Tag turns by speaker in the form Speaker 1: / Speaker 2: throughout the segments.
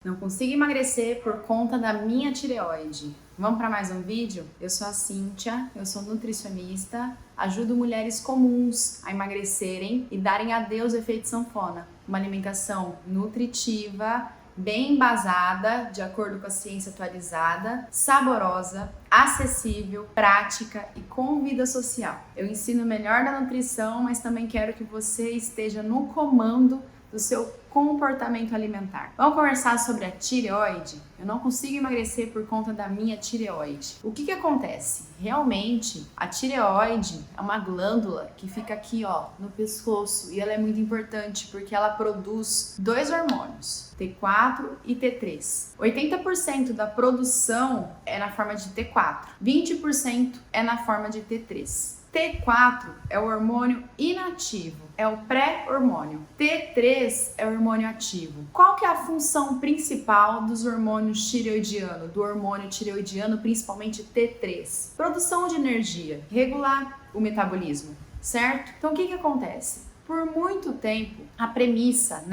Speaker 1: Não consigo emagrecer por conta da minha tireoide. Vamos para mais um vídeo? Eu sou a Cíntia, eu sou nutricionista, ajudo mulheres comuns a emagrecerem e darem adeus ao efeito sanfona. Uma alimentação nutritiva, bem embasada, de acordo com a ciência atualizada, saborosa, acessível, prática e com vida social. Eu ensino o melhor da nutrição, mas também quero que você esteja no comando do seu comportamento alimentar. Vamos conversar sobre a tireoide? Eu não consigo emagrecer por conta da minha tireoide. O que acontece? Realmente, a tireoide é uma glândula que fica aqui, no pescoço, e ela é muito importante porque ela produz dois hormônios, T4 e T3. 80% da produção é na forma de T4, 20% é na forma de T3. T4 é o hormônio inativo, é o pré-hormônio. T3 é o hormônio ativo. Qual que é a função principal dos hormônios tireoidianos, do hormônio tireoidiano, principalmente T3? Produção de energia, regular o metabolismo, certo? Então o que acontece? Por muito tempo, a premissa,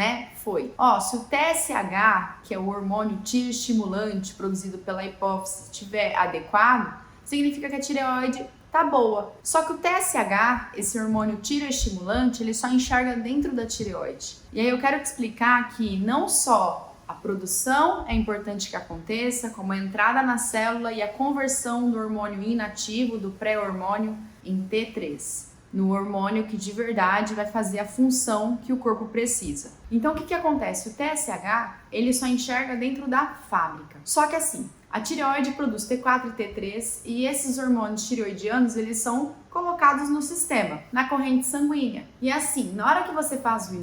Speaker 1: foi, se o TSH, que é o hormônio tireoestimulante produzido pela hipófise, estiver adequado, significa que a tireoide tá boa. Só que o TSH, esse hormônio tireoestimulante, ele só enxerga dentro da tireoide. E aí eu quero te explicar que não só a produção é importante que aconteça, como a entrada na célula e a conversão do hormônio inativo, do pré-hormônio, em T3. No hormônio que de verdade vai fazer a função que o corpo precisa. Então o que acontece? O TSH, ele só enxerga dentro da fábrica. Só que assim, a tireoide produz T4 e T3 e esses hormônios tireoidianos, eles são colocados no sistema, na corrente sanguínea. E assim, na hora que você faz o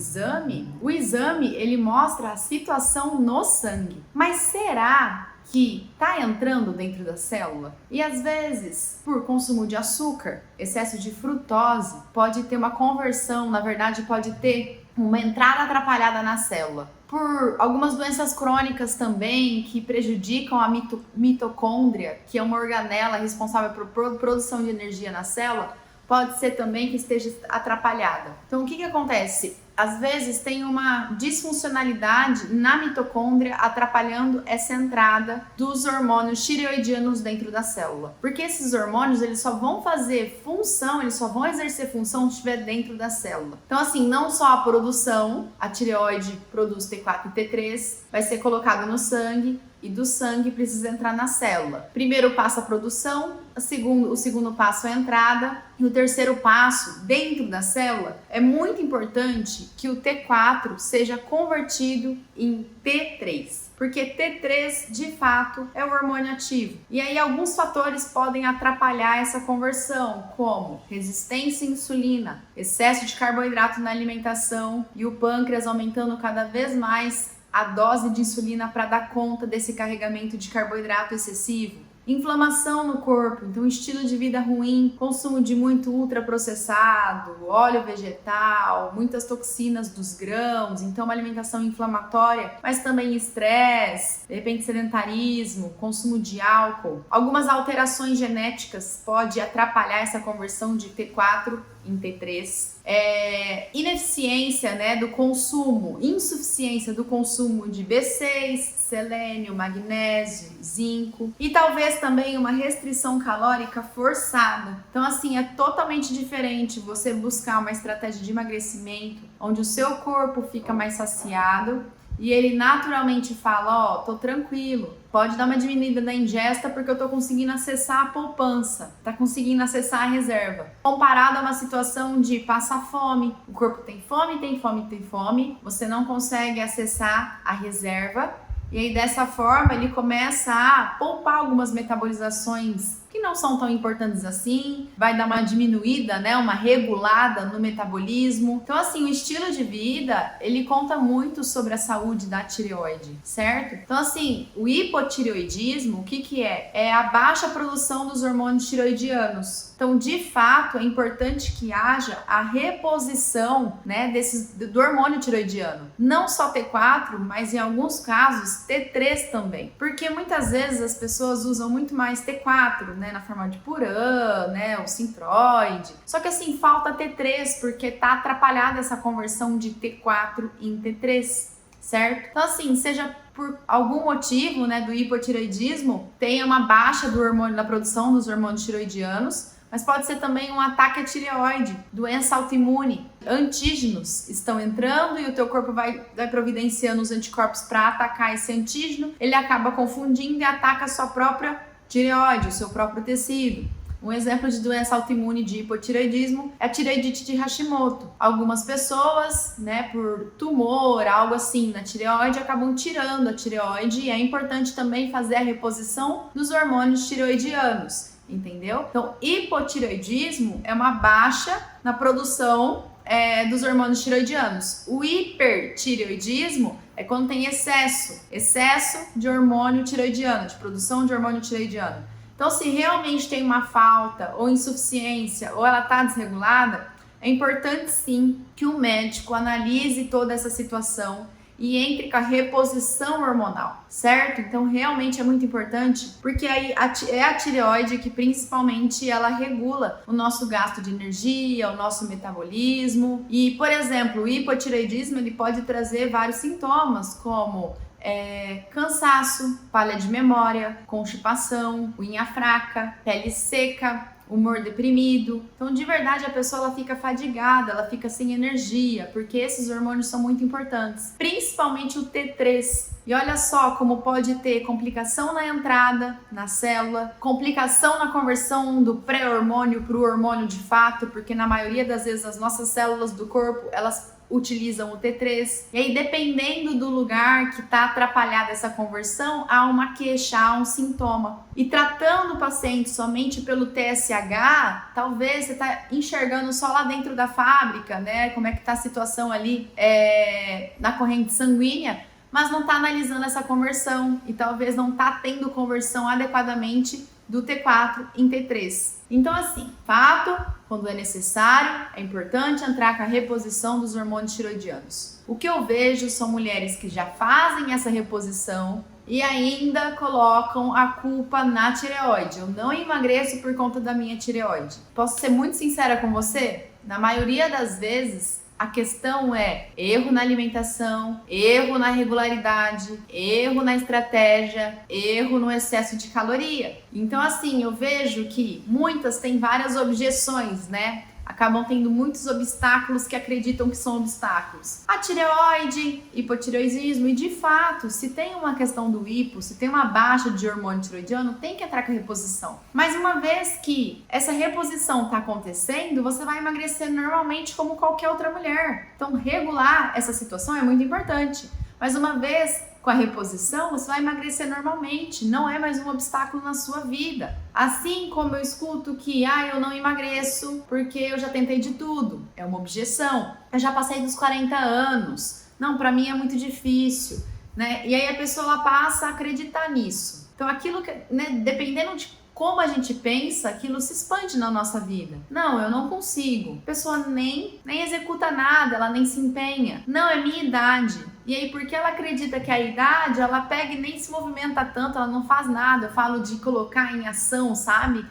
Speaker 1: exame ele mostra a situação no sangue. Mas será que tá entrando dentro da célula? E às vezes, por consumo de açúcar, excesso de frutose, pode ter uma conversão, na verdade pode ter uma entrada atrapalhada na célula. Por algumas doenças crônicas também que prejudicam a mitocôndria, que é uma organela responsável por produção de energia na célula, pode ser também que esteja atrapalhada. Então o que acontece? Às vezes tem uma disfuncionalidade na mitocôndria atrapalhando essa entrada dos hormônios tireoidianos dentro da célula. Porque esses hormônios, eles só vão fazer função, eles só vão exercer função se estiver dentro da célula. Então assim, não só a produção, a tireoide produz T4 e T3, vai ser colocado no sangue, e do sangue precisa entrar na célula. Primeiro passo a produção, o segundo passo a entrada, e o terceiro passo, dentro da célula, é muito importante que o T4 seja convertido em T3. Porque T3, de fato, é o hormônio ativo. E aí alguns fatores podem atrapalhar essa conversão, como resistência à insulina, excesso de carboidrato na alimentação e o pâncreas aumentando cada vez mais a dose de insulina para dar conta desse carregamento de carboidrato excessivo. Inflamação no corpo, então estilo de vida ruim, consumo de muito ultraprocessado, óleo vegetal, muitas toxinas dos grãos, então uma alimentação inflamatória, mas também estresse, de repente sedentarismo, consumo de álcool. Algumas alterações genéticas podem atrapalhar essa conversão de T4 em T3. Ineficiência do consumo, insuficiência do consumo de B6, selênio, magnésio, zinco e talvez também uma restrição calórica forçada. Então assim, é totalmente diferente você buscar uma estratégia de emagrecimento onde o seu corpo fica mais saciado e ele naturalmente fala, tô tranquilo, pode dar uma diminuída da ingesta porque eu tô conseguindo acessar a poupança, tá conseguindo acessar a reserva. Comparado a uma situação de passar fome, o corpo tem fome, você não consegue acessar a reserva e aí dessa forma ele começa a poupar algumas metabolizações que não são tão importantes assim, vai dar uma diminuída, uma regulada no metabolismo. Então assim, o estilo de vida, ele conta muito sobre a saúde da tireoide, certo? Então assim, o hipotireoidismo, o que é? É a baixa produção dos hormônios tireoidianos. Então, de fato, é importante que haja a reposição, do hormônio tireoidiano. Não só T4, mas em alguns casos T3 também. Porque muitas vezes as pessoas usam muito mais T4, na forma de Puran, o Synthroid. Só que assim, falta T3 porque tá atrapalhada essa conversão de T4 em T3. certo? Então assim, seja por algum motivo, né, do hipotireoidismo, tenha uma baixa do hormônio, da produção dos hormônios tiroidianos, mas pode ser também um ataque à tireoide, doença autoimune. Antígenos estão entrando e o teu corpo vai providenciando os anticorpos para atacar esse antígeno, ele acaba confundindo e ataca a sua própria tireoide, o seu próprio tecido. Um exemplo de doença autoimune de hipotireoidismo é a tireoidite de Hashimoto. Algumas pessoas, né, por tumor, algo assim na tireoide, acabam tirando a tireoide e é importante também fazer a reposição dos hormônios tireoidianos, entendeu? Então, hipotireoidismo é uma baixa na produção dos hormônios tireoidianos. O hipertireoidismo é quando tem excesso de hormônio tireoidiano, de produção de hormônio tireoidiano. Então, se realmente tem uma falta ou insuficiência ou ela está desregulada, é importante sim que o médico analise toda essa situação e entre com a reposição hormonal, certo? Então, realmente é muito importante, porque aí é a tireoide que principalmente ela regula o nosso gasto de energia, o nosso metabolismo. E, por exemplo, o hipotireoidismo ele pode trazer vários sintomas, como cansaço, falha de memória, constipação, unha fraca, pele seca, humor deprimido. Então, de verdade, a pessoa ela fica fadigada, ela fica sem energia, porque esses hormônios são muito importantes, principalmente o T3. E olha só como pode ter complicação na entrada, na célula, complicação na conversão do pré-hormônio para o hormônio de fato, porque na maioria das vezes as nossas células do corpo, elas utilizam o T3. E aí, dependendo do lugar que está atrapalhada essa conversão, há uma queixa, há um sintoma. E tratando o paciente somente pelo TSH, talvez você está enxergando só lá dentro da fábrica, né? Como é que está a situação ali na corrente sanguínea, mas não está analisando essa conversão e talvez não está tendo conversão adequadamente do T4 em T3. Então, assim, fato, quando é necessário, é importante entrar com a reposição dos hormônios tiroidianos. O que eu vejo são mulheres que já fazem essa reposição e ainda colocam a culpa na tireoide. Eu não emagreço por conta da minha tireoide. Posso ser muito sincera com você? Na maioria das vezes, a questão é erro na alimentação, erro na regularidade, erro na estratégia, erro no excesso de caloria. Então, assim, eu vejo que muitas têm várias objeções, né? Acabam tendo muitos obstáculos que acreditam que são obstáculos. A tireoide, hipotireoidismo, e de fato, se tem uma questão do hipo, se tem uma baixa de hormônio tiroidiano, tem que entrar com a reposição. Mas uma vez que essa reposição está acontecendo, você vai emagrecer normalmente como qualquer outra mulher. Então, regular essa situação é muito importante. Mas uma vez com a reposição, você vai emagrecer normalmente, não é mais um obstáculo na sua vida. Assim como eu escuto que, eu não emagreço porque eu já tentei de tudo, é uma objeção. Eu já passei dos 40 anos, não, para mim é muito difícil, né? E aí a pessoa ela passa a acreditar nisso. Então aquilo que, né, dependendo de como a gente pensa, aquilo se expande na nossa vida. Não, eu não consigo. A pessoa nem executa nada, ela nem se empenha. Não, é minha idade. E aí, porque ela acredita que a idade, ela pega e nem se movimenta tanto, ela não faz nada. Eu falo de colocar em ação, sabe?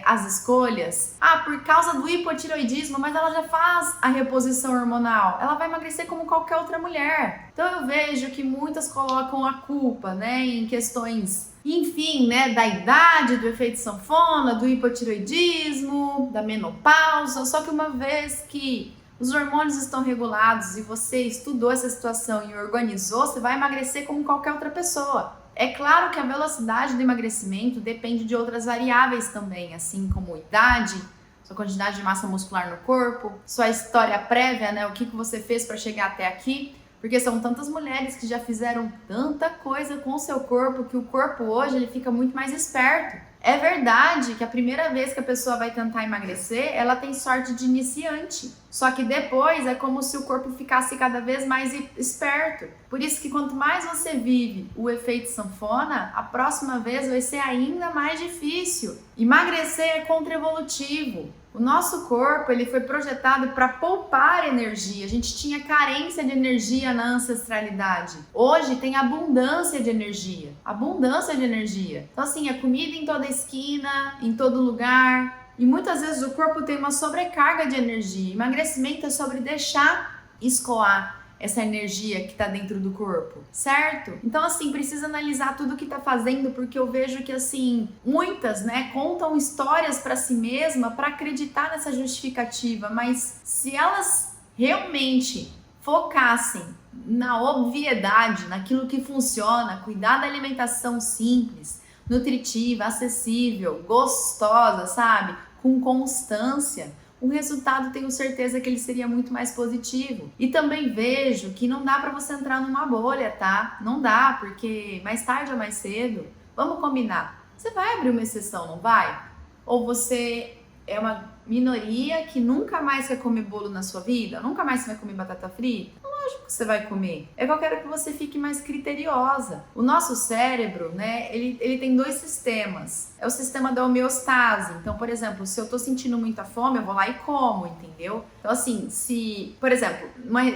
Speaker 1: As escolhas. Por causa do hipotireoidismo, mas ela já faz a reposição hormonal. Ela vai emagrecer como qualquer outra mulher. Então eu vejo que muitas colocam a culpa, né, em questões, enfim, né, da idade, do efeito sanfona, do hipotireoidismo, da menopausa. Só que uma vez que os hormônios estão regulados e você estudou essa situação e organizou, você vai emagrecer como qualquer outra pessoa. É claro que a velocidade do emagrecimento depende de outras variáveis também, assim como idade, sua quantidade de massa muscular no corpo, sua história prévia, né, o que você fez para chegar até aqui. Porque são tantas mulheres que já fizeram tanta coisa com o seu corpo que o corpo hoje ele fica muito mais esperto. É verdade que a primeira vez que a pessoa vai tentar emagrecer, ela tem sorte de iniciante. Só que depois é como se o corpo ficasse cada vez mais esperto. Por isso que quanto mais você vive o efeito sanfona, a próxima vez vai ser ainda mais difícil. Emagrecer é contra-evolutivo. O nosso corpo ele foi projetado para poupar energia. A gente tinha carência de energia na ancestralidade. Hoje tem abundância de energia. Abundância de energia. Então assim, a comida em toda esquina, em todo lugar. E muitas vezes o corpo tem uma sobrecarga de energia. Emagrecimento é sobre deixar escoar. essa energia que tá dentro do corpo, certo? Então, assim, precisa analisar tudo que tá fazendo, porque eu vejo que, assim, muitas, né, contam histórias para si mesma para acreditar nessa justificativa, mas se elas realmente focassem na obviedade, naquilo que funciona, cuidar da alimentação simples, nutritiva, acessível, gostosa, sabe? Com constância, o resultado tenho certeza que ele seria muito mais positivo. E também vejo que não dá para você entrar numa bolha, tá? Não dá, porque mais tarde ou mais cedo, vamos combinar, você vai abrir uma exceção, não vai? Ou você é uma minoria que nunca mais quer comer bolo na sua vida? Nunca mais você vai comer batata frita? Lógico que você vai comer. É que eu quero que você fique mais criteriosa. O nosso cérebro, né, ele tem dois sistemas. É o sistema da homeostase. Então, por exemplo, se eu tô sentindo muita fome, eu vou lá e como, entendeu? Então, assim, se, por exemplo,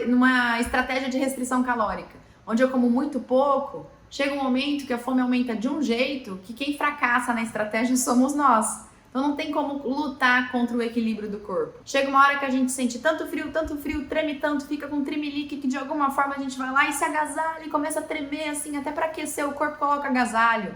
Speaker 1: numa estratégia de restrição calórica, onde eu como muito pouco, chega um momento que a fome aumenta de um jeito que quem fracassa na estratégia somos nós. Então não tem como lutar contra o equilíbrio do corpo. Chega uma hora que a gente sente tanto frio, treme tanto, fica com tremelique que de alguma forma a gente vai lá e se agasalha e começa a tremer assim, até para aquecer o corpo coloca agasalho.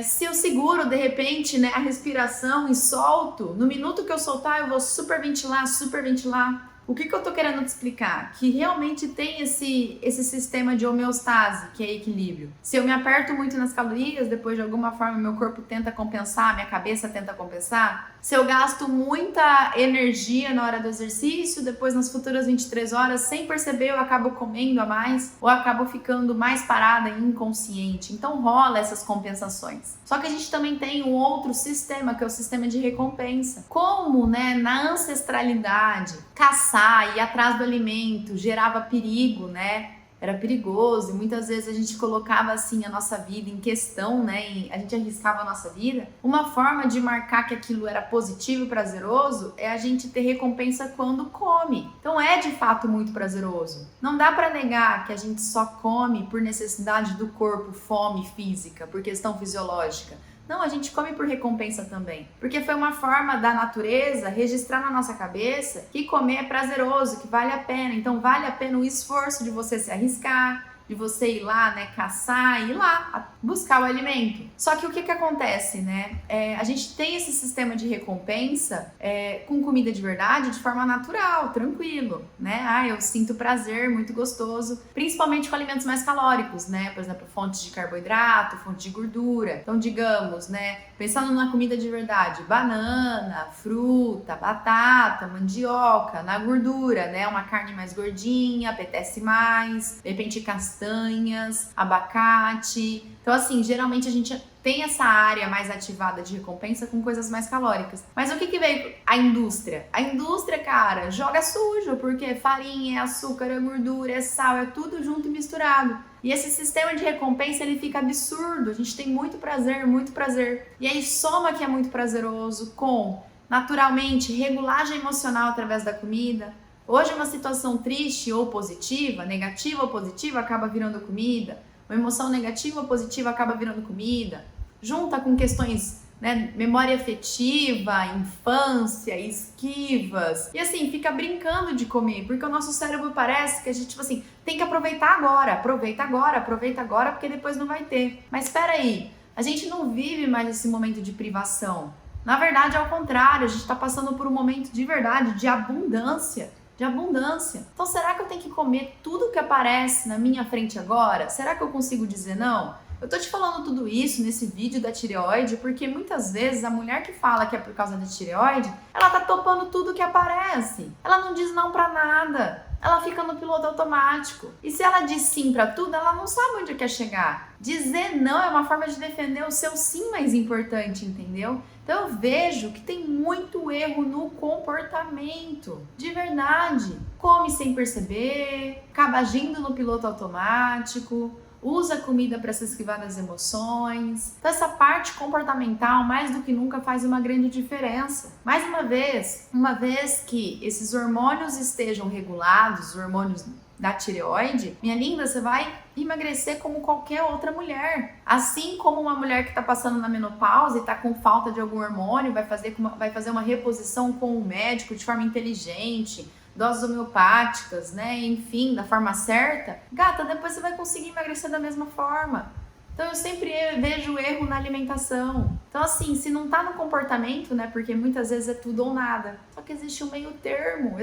Speaker 1: Se eu seguro de repente, né, a respiração e solto, no minuto que eu soltar eu vou superventilar. O que eu tô querendo te explicar? Que realmente tem esse sistema de homeostase, que é equilíbrio. Se eu me aperto muito nas calorias, depois de alguma forma meu corpo tenta compensar, minha cabeça tenta compensar. Se eu gasto muita energia na hora do exercício, depois nas futuras 23 horas, sem perceber, eu acabo comendo a mais ou acabo ficando mais parada e inconsciente. Então rola essas compensações. Só que a gente também tem um outro sistema, que é o sistema de recompensa. Como, né, na ancestralidade, caçar e ir atrás do alimento gerava perigo, né? Era perigoso e muitas vezes a gente colocava assim a nossa vida em questão, né? A gente arriscava a nossa vida. Uma forma de marcar que aquilo era positivo e prazeroso é a gente ter recompensa quando come. Então é de fato muito prazeroso. Não dá para negar que a gente só come por necessidade do corpo, fome física, por questão fisiológica. Não, a gente come por recompensa também. Porque foi uma forma da natureza registrar na nossa cabeça que comer é prazeroso, que vale a pena. Então vale a pena o esforço de você se arriscar, de você ir lá, né, caçar, ir lá buscar o alimento. Só que o que acontece, né? A gente tem esse sistema de recompensa com comida de verdade de forma natural, tranquilo, né? Eu sinto prazer, muito gostoso, principalmente com alimentos mais calóricos, né? Por exemplo, fontes de carboidrato, fontes de gordura. Então, digamos, né, pensando na comida de verdade, banana, fruta, batata, mandioca, na gordura, né? Uma carne mais gordinha, apetece mais, de repente castanhas, abacate. Então, assim, geralmente a gente tem essa área mais ativada de recompensa com coisas mais calóricas. Mas o que veio a indústria? A indústria, cara, joga sujo, porque farinha, é açúcar, é gordura, é sal, é tudo junto e misturado. E esse sistema de recompensa, ele fica absurdo. A gente tem muito prazer, muito prazer. E aí soma que é muito prazeroso com, naturalmente, regulagem emocional através da comida. Hoje uma situação triste ou positiva, negativa ou positiva, acaba virando comida. Uma emoção negativa ou positiva acaba virando comida. Junta com questões, né, memória afetiva, infância, esquivas. E assim, fica brincando de comer, porque o nosso cérebro parece que a gente, tipo assim, tem que aproveitar agora, porque depois não vai ter. Mas espera aí, a gente não vive mais esse momento de privação. Na verdade, é ao contrário, a gente está passando por um momento de verdade, de abundância. Então, será que eu tenho que comer tudo que aparece na minha frente agora? Será que eu consigo dizer não? Eu tô te falando tudo isso nesse vídeo da tireoide porque muitas vezes a mulher que fala que é por causa da tireoide, ela tá topando tudo que aparece. Ela não diz não pra nada. Ela fica no piloto automático. E se ela diz sim pra tudo, ela não sabe onde quer chegar. Dizer não é uma forma de defender o seu sim mais importante, entendeu? Então eu vejo que tem muito erro no comportamento, de verdade. Come sem perceber, acaba agindo no piloto automático, usa comida para se esquivar das emoções. Então essa parte comportamental, mais do que nunca, faz uma grande diferença. Mais uma vez que esses hormônios estejam regulados, os hormônios da tireoide, minha linda, você vai emagrecer como qualquer outra mulher. Assim como uma mulher que está passando na menopausa e está com falta de algum hormônio, vai fazer uma reposição com o médico de forma inteligente, doses homeopáticas, né? Enfim, da forma certa, gata, depois você vai conseguir emagrecer da mesma forma. Então eu sempre vejo erro na alimentação. Então assim, se não tá no comportamento, né, porque muitas vezes é tudo ou nada. Só que existe um meio termo,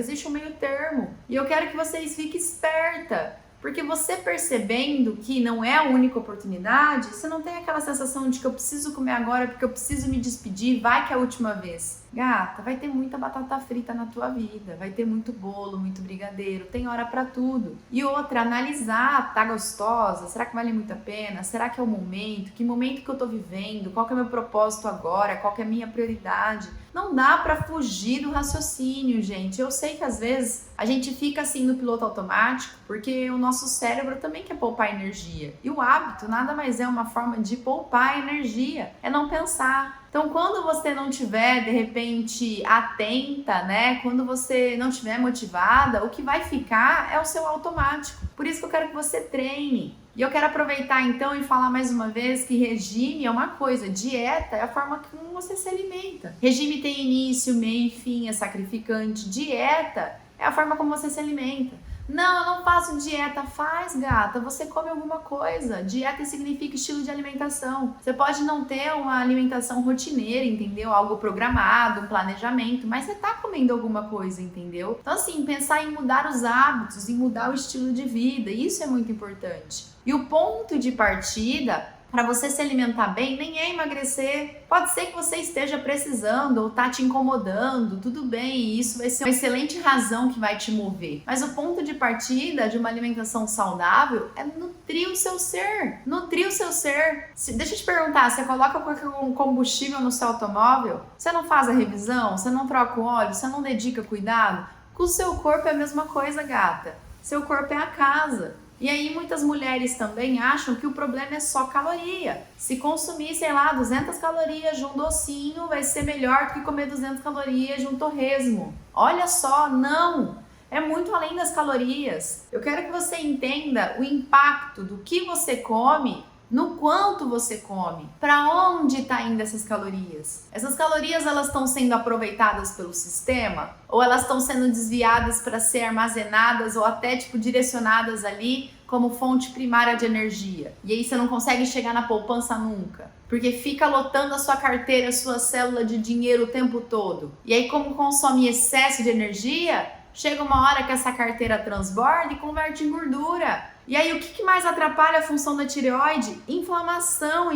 Speaker 1: E eu quero que vocês fiquem esperta. Porque você percebendo que não é a única oportunidade, você não tem aquela sensação de que eu preciso comer agora porque eu preciso me despedir, vai que é a última vez. Gata, vai ter muita batata frita na tua vida, vai ter muito bolo, muito brigadeiro, tem hora pra tudo. E outra, analisar, tá gostosa? Será que vale muito a pena? Será que é o momento? Que momento que eu tô vivendo? Qual que é o meu propósito agora? Qual que é a minha prioridade? Não dá pra fugir do raciocínio, gente. Eu sei que às vezes a gente fica assim no piloto automático, porque o nosso cérebro também quer poupar energia. E o hábito nada mais é uma forma de poupar energia, é não pensar. Então, quando você não tiver, de repente, atenta, né? Quando você não tiver motivada, o que vai ficar é o seu automático. Por isso que eu quero que você treine. E eu quero aproveitar então e falar mais uma vez que regime é uma coisa, dieta é a forma como você se alimenta. Regime tem início, meio e fim, é sacrificante. Dieta é a forma como você se alimenta. Não, eu não faço dieta. Faz, gata, você come alguma coisa. Dieta significa estilo de alimentação. Você pode não ter uma alimentação rotineira, entendeu? Algo programado, um planejamento, mas você tá comendo alguma coisa, entendeu? Então assim, pensar em mudar os hábitos, em mudar o estilo de vida, isso é muito importante. E o ponto de partida para você se alimentar bem nem é emagrecer. Pode ser que você esteja precisando ou tá te incomodando, tudo bem, e isso vai ser uma excelente razão que vai te mover. Mas o ponto de partida de uma alimentação saudável é nutrir o seu ser. Nutrir o seu ser. Deixa eu te perguntar, você coloca um combustível no seu automóvel? Você não faz a revisão? Você não troca o óleo? Você não dedica cuidado? Com o seu corpo é a mesma coisa, gata. Seu corpo é a casa. E aí muitas mulheres também acham que o problema é só caloria. Se consumir, sei lá, 200 calorias de um docinho, vai ser melhor do que comer 200 calorias de um torresmo. Olha só, não! É muito além das calorias. Eu quero que você entenda o impacto do que você come no quanto você come, para onde está indo essas calorias. Essas calorias elas estão sendo aproveitadas pelo sistema ou elas estão sendo desviadas para ser armazenadas ou até direcionadas ali como fonte primária de energia. E aí você não consegue chegar na poupança nunca, porque fica lotando a sua carteira, a sua célula de dinheiro o tempo todo. E aí como consome excesso de energia, chega uma hora que essa carteira transborda e converte em gordura. E aí o que mais atrapalha a função da tireoide? Inflamação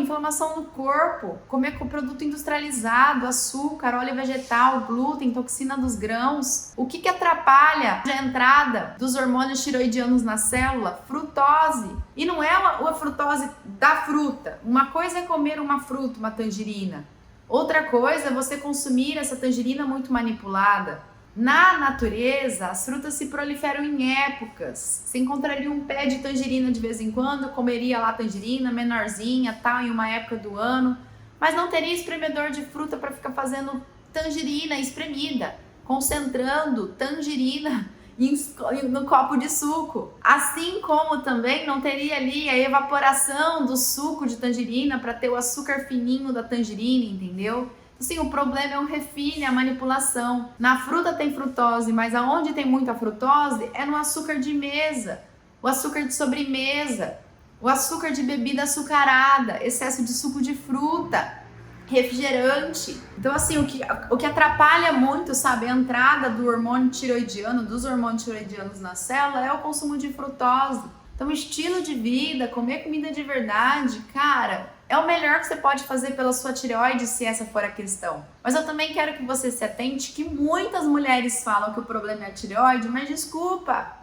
Speaker 1: no corpo, comer com produto industrializado, açúcar, óleo vegetal, glúten, toxina dos grãos. O que atrapalha a entrada dos hormônios tireoidianos na célula? Frutose. E não é a frutose da fruta. Uma coisa é comer uma fruta, uma tangerina. Outra coisa é você consumir essa tangerina muito manipulada. Na natureza, as frutas se proliferam em épocas. Você encontraria um pé de tangerina de vez em quando, comeria lá tangerina menorzinha, tal, em uma época do ano, mas não teria espremedor de fruta para ficar fazendo tangerina espremida, concentrando tangerina no copo de suco. Assim como também não teria ali a evaporação do suco de tangerina para ter o açúcar fininho da tangerina, entendeu? Sim, o problema é o refine, a manipulação. Na fruta tem frutose, mas aonde tem muita frutose é no açúcar de mesa, o açúcar de sobremesa, o açúcar de bebida açucarada, excesso de suco de fruta, refrigerante. Então assim, o que atrapalha muito, sabe, a entrada do hormônio tireoidiano, dos hormônios tireoidianos na célula é o consumo de frutose. Então estilo de vida, comer comida de verdade, cara, é o melhor que você pode fazer pela sua tireoide, se essa for a questão. Mas eu também quero que você se atente que muitas mulheres falam que o problema é a tireoide, mas desculpa,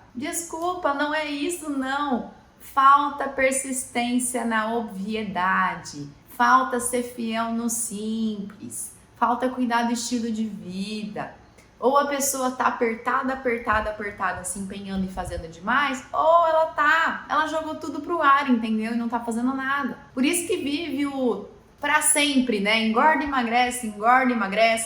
Speaker 1: não é isso não. Falta persistência na obviedade, falta ser fiel no simples, falta cuidar do estilo de vida. Ou a pessoa tá apertada, se empenhando e fazendo demais, ou ela jogou tudo pro ar, entendeu? E não tá fazendo nada. Por isso que vive o pra sempre, né? Engorda, emagrece,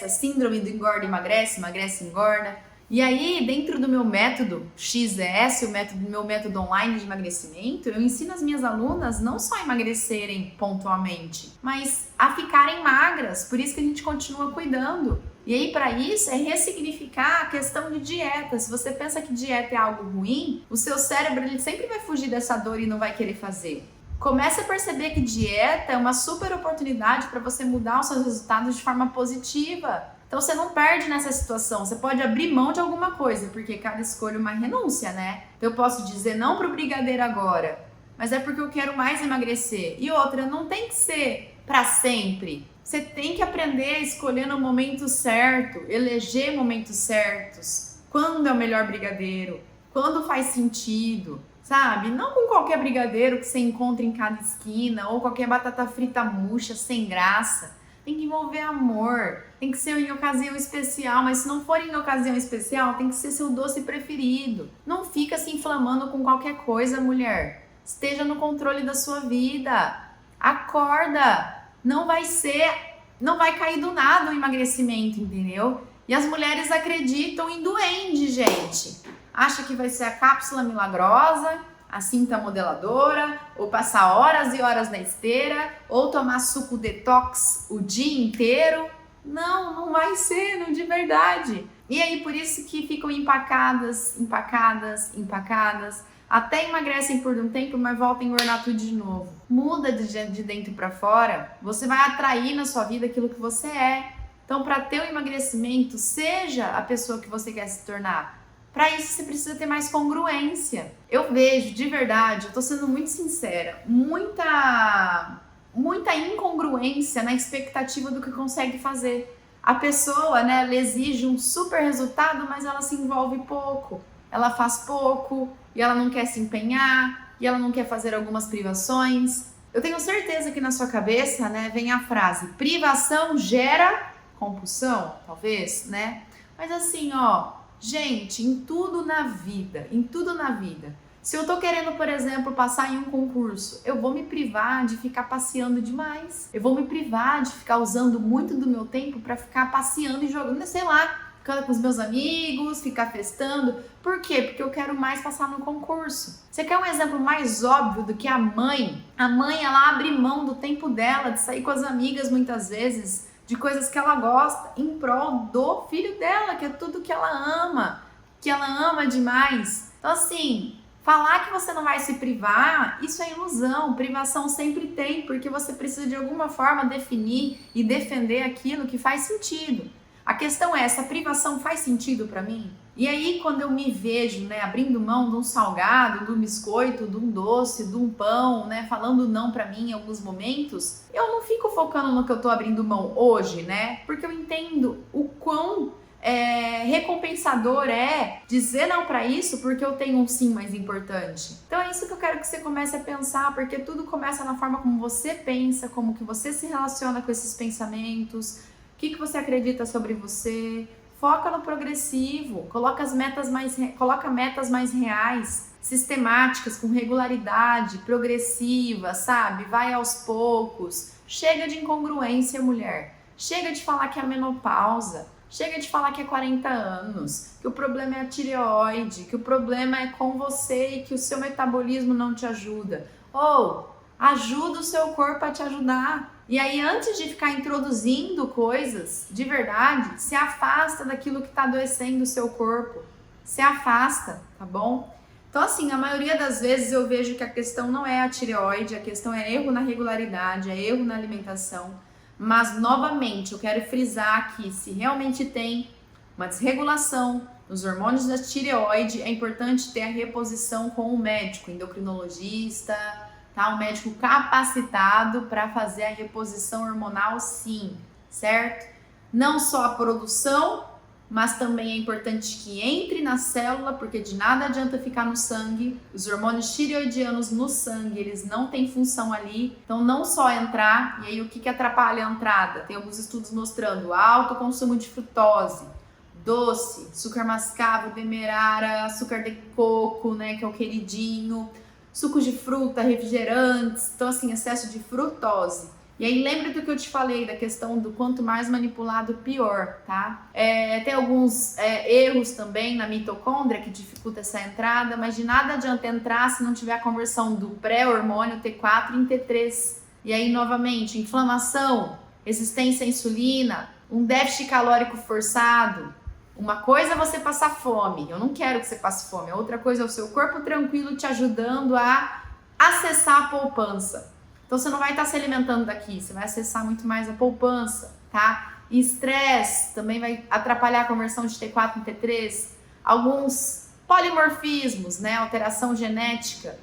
Speaker 1: a síndrome do engorda, emagrece, engorda. E aí, dentro do meu método XS, meu método online de emagrecimento, eu ensino as minhas alunas não só a emagrecerem pontualmente, mas a ficarem magras. Por isso que a gente continua cuidando. E aí, para isso, é ressignificar a questão de dieta. Se você pensa que dieta é algo ruim, o seu cérebro ele sempre vai fugir dessa dor e não vai querer fazer. Comece a perceber que dieta é uma super oportunidade para você mudar os seus resultados de forma positiva. Então você não perde nessa situação, você pode abrir mão de alguma coisa, porque cada escolha é uma renúncia, né? Então eu posso dizer não pro brigadeiro agora, mas é porque eu quero mais emagrecer. E outra, não tem que ser para sempre. Você tem que aprender a escolher no momento certo, eleger momentos certos. Quando é o melhor brigadeiro? Quando faz sentido? Sabe? Não com qualquer brigadeiro que você encontra em cada esquina ou qualquer batata frita murcha sem graça. Tem que envolver amor, tem que ser em ocasião especial, mas se não for em ocasião especial, tem que ser seu doce preferido. Não fica se inflamando com qualquer coisa, mulher. Esteja no controle da sua vida. Acorda. Não vai cair do nada o emagrecimento, entendeu? E as mulheres acreditam em duende, gente. Acha que vai ser a cápsula milagrosa, a cinta modeladora, ou passar horas e horas na esteira, ou tomar suco detox o dia inteiro. Não vai ser, não de verdade. E aí, por isso que ficam empacadas, até emagrecem por um tempo, mas voltam a engordar tudo de novo. Muda de dentro para fora, você vai atrair na sua vida aquilo que você é. Então, para ter o emagrecimento, seja a pessoa que você quer se tornar. Para isso, você precisa ter mais congruência. Eu vejo, de verdade, eu tô sendo muito sincera, muita incongruência na expectativa do que consegue fazer. A pessoa, né, ela exige um super resultado, mas ela se envolve pouco. Ela faz pouco, e ela não quer se empenhar, e ela não quer fazer algumas privações. Eu tenho certeza que na sua cabeça, né, vem a frase, privação gera compulsão, talvez, né? Mas assim, ó, gente, em tudo na vida, se eu tô querendo, por exemplo, passar em um concurso, eu vou me privar de ficar passeando demais. Eu vou me privar de ficar usando muito do meu tempo para ficar passeando e jogando, sei lá, ficando com os meus amigos, ficar festando. Por quê? Porque eu quero mais passar no concurso. Você quer um exemplo mais óbvio do que a mãe? A mãe, ela abre mão do tempo dela, de sair com as amigas muitas vezes, de coisas que ela gosta, em prol do filho dela, que é tudo que ela ama demais. Então assim, falar que você não vai se privar, isso é ilusão. Privação sempre tem, porque você precisa de alguma forma definir e defender aquilo que faz sentido. A questão é, essa privação faz sentido para mim? E aí, quando eu me vejo, né, abrindo mão de um salgado, de um biscoito, de um doce, de um pão, né, falando não para mim em alguns momentos, eu não fico focando no que eu tô abrindo mão hoje, né? Porque eu entendo o quão recompensador é dizer não para isso, porque eu tenho um sim mais importante. Então é isso que eu quero que você comece a pensar, porque tudo começa na forma como você pensa, como que você se relaciona com esses pensamentos, o que você acredita sobre você. Foca no progressivo, coloca metas mais reais, sistemáticas, com regularidade, progressiva, sabe? Vai aos poucos. Chega de incongruência, mulher. Chega de falar que é a menopausa. Chega de falar que é 40 anos, que o problema é a tireoide, que o problema é com você e que o seu metabolismo não te ajuda. Ou ajuda o seu corpo a te ajudar. E aí, antes de ficar introduzindo coisas de verdade, se afasta daquilo que está adoecendo o seu corpo. Se afasta, tá bom? Então, assim, a maioria das vezes eu vejo que a questão não é a tireoide, a questão é erro na regularidade, é erro na alimentação. Mas, novamente, eu quero frisar aqui, se realmente tem uma desregulação nos hormônios da tireoide, é importante ter a reposição com o médico, endocrinologista, tá? Um médico capacitado para fazer a reposição hormonal, sim, certo? Não só a produção, mas também é importante que entre na célula, porque de nada adianta ficar no sangue. Os hormônios tireoidianos no sangue, eles não têm função ali. Então, não só entrar, e aí o que atrapalha a entrada? Tem alguns estudos mostrando alto consumo de frutose, doce, açúcar mascavo, demerara, açúcar de coco, né, que é o queridinho, sucos de fruta, refrigerantes, então assim, excesso de frutose. E aí lembra do que eu te falei, da questão do quanto mais manipulado, pior, tá? Tem alguns erros também na mitocôndria que dificulta essa entrada, mas de nada adianta entrar se não tiver a conversão do pré-hormônio T4 em T3. E aí, novamente, inflamação, resistência à insulina, Um déficit calórico forçado. Uma coisa é você passar fome, eu não quero que você passe fome. A outra coisa é o seu corpo tranquilo te ajudando a acessar a poupança. Então você não vai estar se alimentando daqui, você vai acessar muito mais a poupança, tá? E estresse também vai atrapalhar a conversão de T4 em T3. Alguns polimorfismos, né? Alteração genética,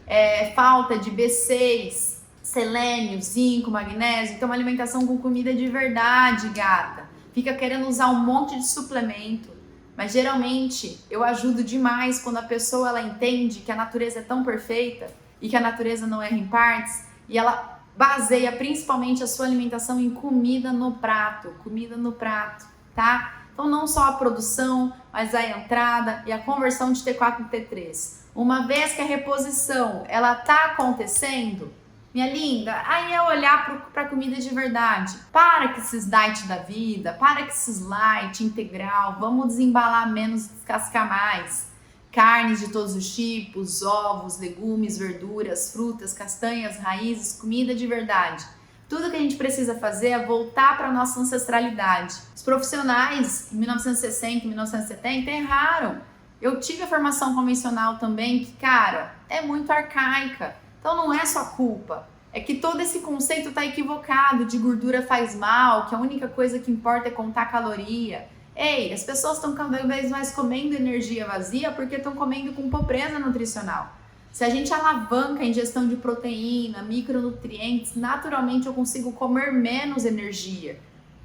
Speaker 1: falta de B6, selênio, zinco, magnésio. Então uma alimentação com comida de verdade, gata. Fica querendo usar um monte de suplemento. Mas geralmente eu ajudo demais quando a pessoa ela entende que a natureza é tão perfeita e que a natureza não erra em partes e ela baseia principalmente a sua alimentação em comida no prato, tá? Então não só a produção, mas a entrada e a conversão de T4 em T3. Uma vez que a reposição ela tá acontecendo, minha linda, aí é olhar para comida de verdade. Para com esses diet da vida, para com esses light, integral, vamos desembalar menos e descascar mais. Carnes de todos os tipos, ovos, legumes, verduras, frutas, castanhas, raízes, comida de verdade. Tudo que a gente precisa fazer é voltar para a nossa ancestralidade. Os profissionais, em 1960, 1970, erraram. Eu tive a formação convencional também, que, cara, é muito arcaica. Então não é sua culpa, é que todo esse conceito está equivocado, de gordura faz mal, que a única coisa que importa é contar caloria. Ei, as pessoas estão cada vez mais comendo energia vazia porque estão comendo com pobreza nutricional. Se a gente alavanca a ingestão de proteína, micronutrientes, naturalmente eu consigo comer menos energia,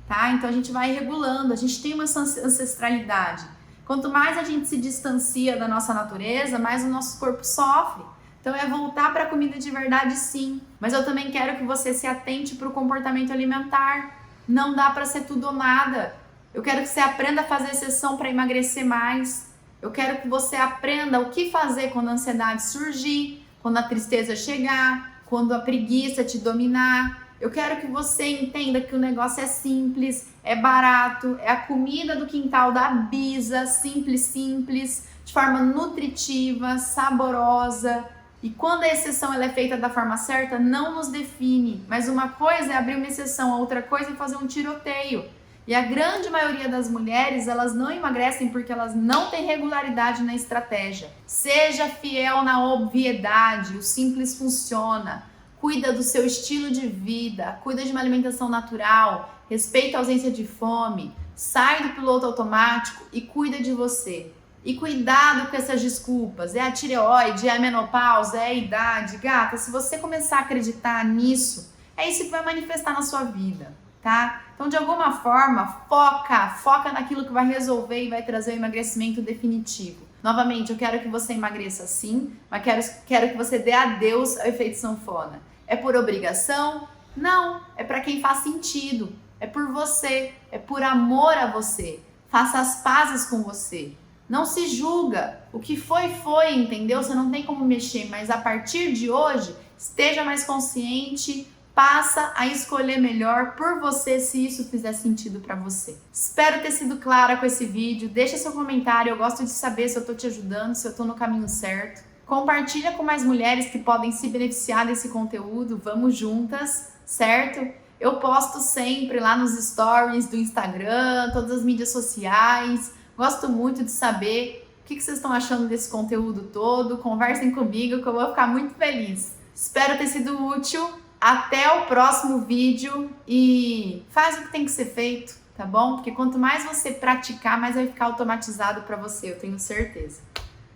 Speaker 1: tá? Então a gente vai regulando, a gente tem uma ancestralidade. Quanto mais a gente se distancia da nossa natureza, mais o nosso corpo sofre. Então é voltar para a comida de verdade, sim. Mas eu também quero que você se atente para o comportamento alimentar. Não dá para ser tudo ou nada. Eu quero que você aprenda a fazer exceção para emagrecer mais. Eu quero que você aprenda o que fazer quando a ansiedade surgir, quando a tristeza chegar, quando a preguiça te dominar. Eu quero que você entenda que o negócio é simples, é barato, é a comida do quintal da Bisa, simples, de forma nutritiva, saborosa. E quando a exceção ela é feita da forma certa, não nos define. Mas uma coisa é abrir uma exceção, a outra coisa é fazer um tiroteio. E a grande maioria das mulheres, elas não emagrecem porque elas não têm regularidade na estratégia. Seja fiel na obviedade, o simples funciona. Cuida do seu estilo de vida, cuida de uma alimentação natural, respeita a ausência de fome, sai do piloto automático e cuida de você. E cuidado com essas desculpas, é a tireoide, é a menopausa, é a idade. Gata, se você começar a acreditar nisso, é isso que vai manifestar na sua vida, tá? Então, de alguma forma, foca naquilo que vai resolver e vai trazer o emagrecimento definitivo. Novamente, eu quero que você emagreça sim, mas quero que você dê adeus ao efeito sanfona. É por obrigação? Não, é para quem faz sentido, é por você, é por amor a você. Faça as pazes com você. Não se julga, o que foi, entendeu? Você não tem como mexer, mas a partir de hoje, esteja mais consciente, passa a escolher melhor por você se isso fizer sentido para você. Espero ter sido clara com esse vídeo, deixa seu comentário, eu gosto de saber se eu tô te ajudando, se eu tô no caminho certo. Compartilha com mais mulheres que podem se beneficiar desse conteúdo, vamos juntas, certo? Eu posto sempre lá nos stories do Instagram, todas as mídias sociais. Gosto muito de saber o que vocês estão achando desse conteúdo todo. Conversem comigo que eu vou ficar muito feliz. Espero ter sido útil. Até o próximo vídeo e faz o que tem que ser feito, tá bom? Porque quanto mais você praticar, mais vai ficar automatizado para você, eu tenho certeza.